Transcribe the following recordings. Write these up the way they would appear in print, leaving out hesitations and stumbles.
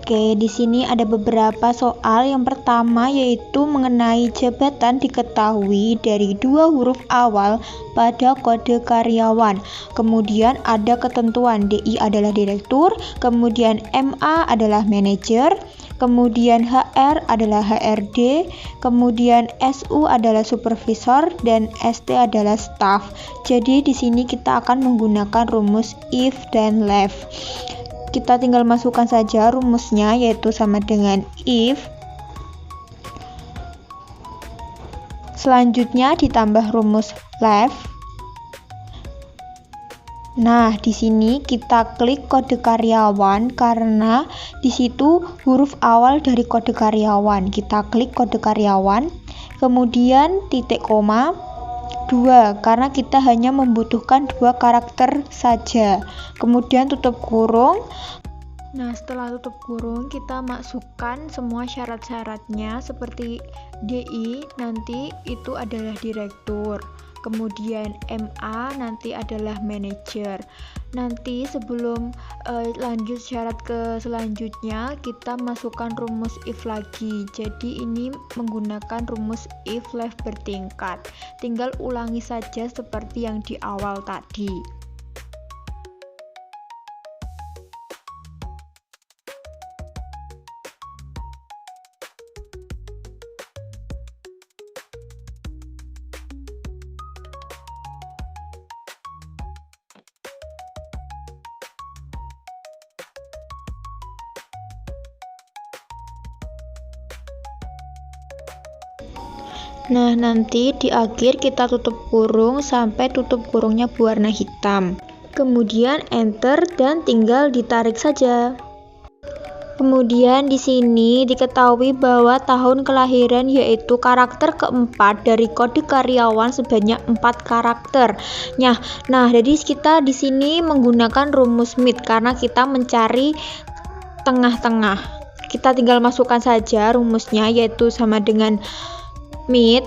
Oke, di sini ada beberapa soal. Yang pertama yaitu mengenai jabatan diketahui dari dua huruf awal pada kode karyawan. Kemudian ada ketentuan DI adalah direktur, kemudian MA adalah manajer, kemudian HR adalah HRD, kemudian SU adalah supervisor, dan ST adalah staff. Jadi di sini kita akan menggunakan rumus if dan left. Kita tinggal masukkan saja rumusnya, yaitu sama dengan if. Selanjutnya ditambah rumus left. Nah, di sini kita klik kode karyawan karena di situ huruf awal dari kode karyawan. Kita klik kode karyawan, kemudian titik koma 2 karena kita hanya membutuhkan 2 karakter saja. Kemudian tutup kurung. Nah, setelah tutup kurung kita masukkan semua syarat-syaratnya seperti DI nanti itu adalah direktur. Kemudian MA nanti adalah manajer. Nanti sebelum lanjut syarat ke selanjutnya kita masukkan rumus if lagi. Jadi ini menggunakan rumus if left bertingkat. Tinggal ulangi saja seperti yang di awal tadi. Nah, nanti di akhir kita tutup kurung sampai tutup kurungnya berwarna hitam. Kemudian enter dan tinggal ditarik saja. Kemudian di sini diketahui bahwa tahun kelahiran yaitu karakter keempat dari kode karyawan sebanyak 4 karakter. Nah, jadi kita di sini menggunakan rumus MIT karena kita mencari tengah-tengah. Kita tinggal masukkan saja rumusnya, yaitu sama dengan MIT.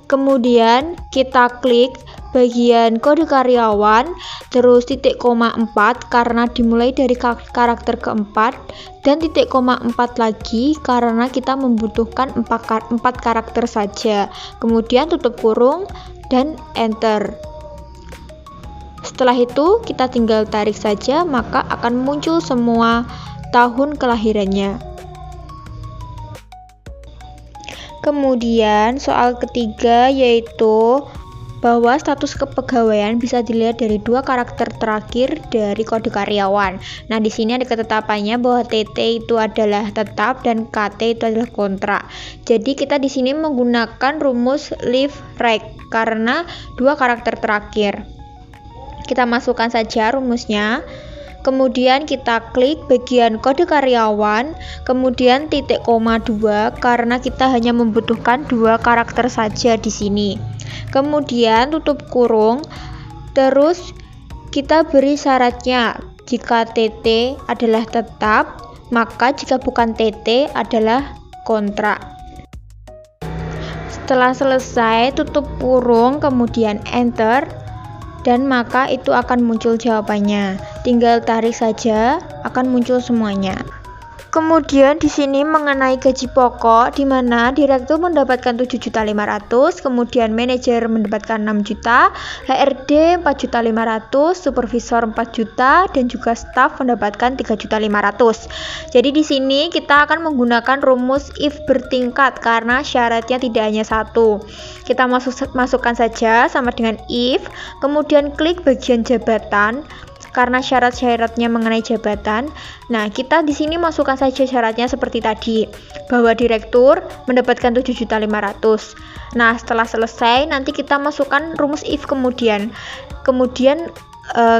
Kemudian kita klik bagian kode karyawan, terus titik koma 4 karena dimulai dari karakter keempat, dan titik koma 4 lagi karena kita membutuhkan 4 karakter saja. Kemudian tutup kurung dan enter. Setelah itu kita tinggal tarik saja, maka akan muncul semua tahun kelahirannya. Kemudian soal ketiga yaitu bahwa status kepegawaian bisa dilihat dari 2 karakter terakhir dari kode karyawan. Nah, di sini ada ketetapannya bahwa TT itu adalah tetap dan KT itu adalah kontrak. Jadi kita di sini menggunakan rumus leave right karena 2 karakter terakhir. Kita masukkan saja rumusnya. Kemudian kita klik bagian kode karyawan, kemudian titik koma 2 karena kita hanya membutuhkan 2 karakter saja di sini. Kemudian tutup kurung, terus kita beri syaratnya. Jika TT adalah tetap, maka jika bukan TT adalah kontrak. Setelah selesai, tutup kurung, kemudian enter. Dan maka itu akan muncul jawabannya. Tinggal tarik saja, akan muncul semuanya. Kemudian di sini mengenai gaji pokok, di mana direktur mendapatkan 7.500.000, kemudian manajer mendapatkan 6 juta, HRD 4.500.000, supervisor 4 juta, dan juga staf mendapatkan 3.500.000. Jadi di sini kita akan menggunakan rumus if bertingkat karena syaratnya tidak hanya satu. Kita masukkan saja sama dengan if, kemudian klik bagian jabatan. Karena syarat-syaratnya mengenai jabatan. Nah, kita di sini masukkan saja syaratnya seperti tadi, bahwa direktur mendapatkan 7.500.000. Nah, setelah selesai nanti kita masukkan rumus if kemudian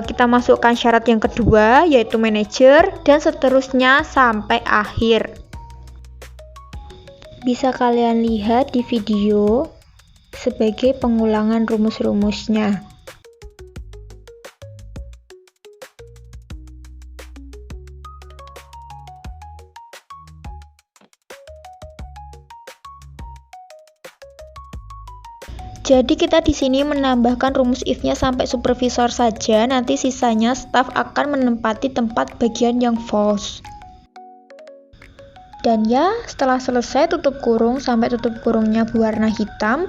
kita masukkan syarat yang kedua yaitu manajer dan seterusnya sampai akhir. Bisa kalian lihat di video sebagai pengulangan rumus-rumusnya. Jadi kita di sini menambahkan rumus if-nya sampai supervisor saja, nanti sisanya staff akan menempati tempat bagian yang false. Dan ya, setelah selesai tutup kurung sampai tutup kurungnya berwarna hitam,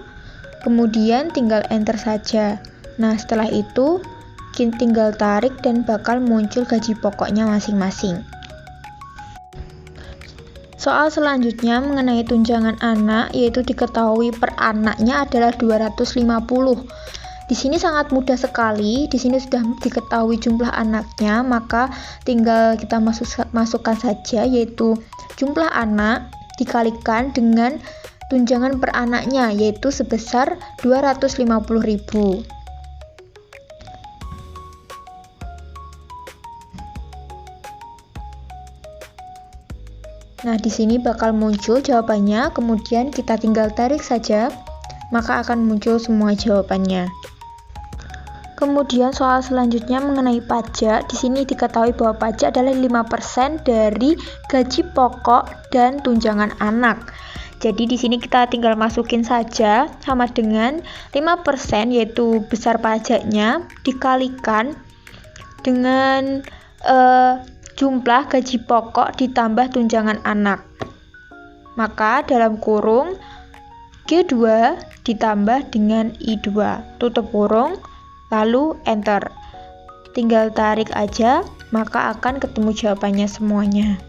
kemudian tinggal enter saja. Nah, setelah itu tinggal tarik dan bakal muncul gaji pokoknya masing-masing. Soal selanjutnya mengenai tunjangan anak, yaitu diketahui per anaknya adalah 250. Di sini sangat mudah sekali, di sini sudah diketahui jumlah anaknya, maka tinggal kita masukkan saja, yaitu jumlah anak dikalikan dengan tunjangan per anaknya, yaitu sebesar 250.000. Nah, di sini bakal muncul jawabannya, kemudian kita tinggal tarik saja, maka akan muncul semua jawabannya. Kemudian soal selanjutnya mengenai pajak, di sini diketahui bahwa pajak adalah 5% dari gaji pokok dan tunjangan anak. Jadi di sini kita tinggal masukin saja sama dengan 5%, yaitu besar pajaknya dikalikan dengan jumlah gaji pokok ditambah tunjangan anak. Maka dalam kurung G2 ditambah dengan I2, tutup kurung, lalu enter. Tinggal tarik aja, maka akan ketemu jawabannya semuanya.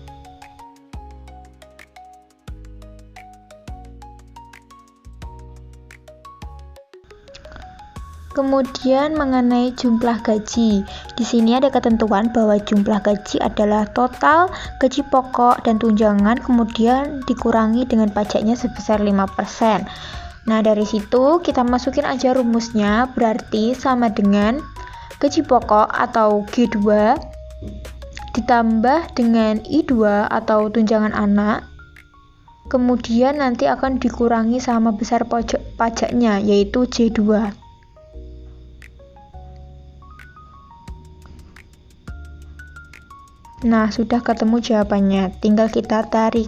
Kemudian mengenai jumlah gaji, di sini ada ketentuan bahwa jumlah gaji adalah total gaji pokok dan tunjangan, kemudian dikurangi dengan pajaknya sebesar 5%. Nah, dari situ kita masukin aja rumusnya, berarti sama dengan gaji pokok atau G2 ditambah dengan I2 atau tunjangan anak, kemudian nanti akan dikurangi sama besar pajaknya, yaitu J2. Nah, sudah ketemu jawabannya, tinggal kita tarik.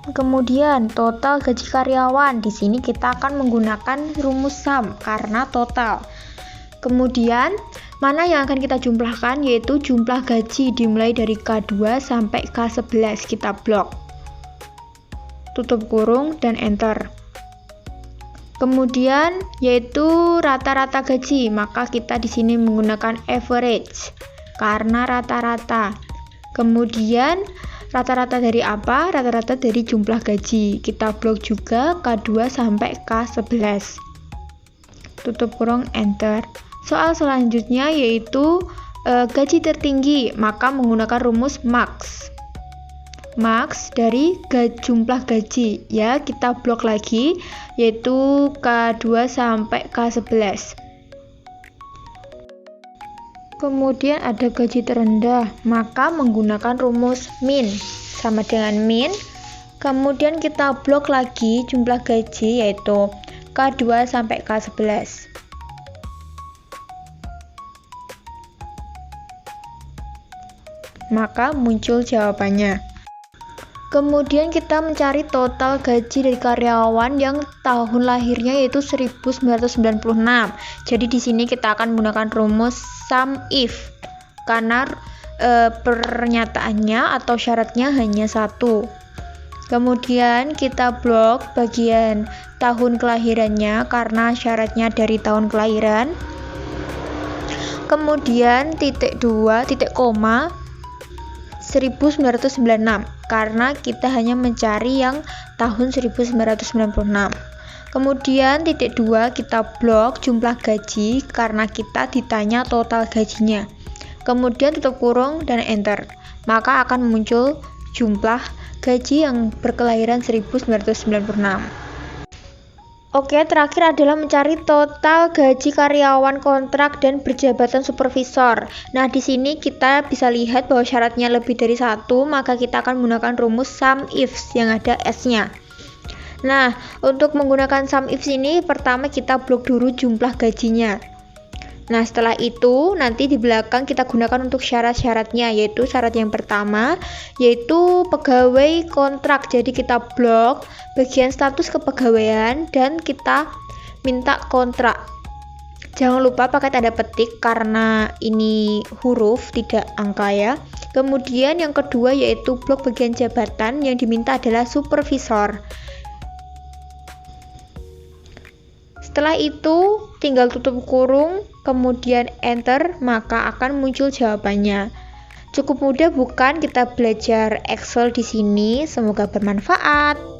Kemudian total gaji karyawan, di sini kita akan menggunakan rumus sum karena total. Kemudian mana yang akan kita jumlahkan, yaitu jumlah gaji dimulai dari K2 sampai K11, kita blok. Tutup kurung dan enter. Kemudian yaitu rata-rata gaji, maka kita di sini menggunakan average karena rata-rata. Kemudian rata-rata dari apa? Rata-rata dari jumlah gaji. Kita blok juga K2 sampai K11. Tutup kurung, enter. Soal selanjutnya yaitu gaji tertinggi, maka menggunakan rumus max. Max dari jumlah gaji, ya kita blok lagi, yaitu K2 sampai K11. Kemudian ada gaji terendah, maka menggunakan rumus min, sama dengan min. Kemudian kita blok lagi jumlah gaji, yaitu K2 sampai K11. Maka muncul jawabannya. Kemudian kita mencari total gaji dari karyawan yang tahun lahirnya yaitu 1996. Jadi di sini kita akan menggunakan rumus sum if karena pernyataannya atau syaratnya hanya satu. Kemudian kita blok bagian tahun kelahirannya karena syaratnya dari tahun kelahiran. Kemudian titik 2 titik koma 1996 karena kita hanya mencari yang tahun 1996. Kemudian titik 2 kita blok jumlah gaji karena kita ditanya total gajinya. Kemudian tutup kurung dan enter. Maka akan muncul jumlah gaji yang berkelahiran 1996. Oke, terakhir adalah mencari total gaji karyawan kontrak dan berjabatan supervisor. Nah, di sini kita bisa lihat bahwa syaratnya lebih dari satu, maka kita akan menggunakan rumus sum ifs yang ada S-nya. Nah, untuk menggunakan sum ifs ini, pertama kita blok dulu jumlah gajinya. Nah, setelah itu nanti di belakang kita gunakan untuk syarat-syaratnya, yaitu syarat yang pertama yaitu pegawai kontrak. Jadi kita blok bagian status kepegawaian dan kita minta kontrak. Jangan lupa pakai tanda petik karena ini huruf tidak angka ya. Kemudian yang kedua yaitu blok bagian jabatan, yang diminta adalah supervisor. Setelah itu tinggal tutup kurung, kemudian enter, maka akan muncul jawabannya. Cukup mudah bukan kita belajar Excel di sini? Semoga bermanfaat.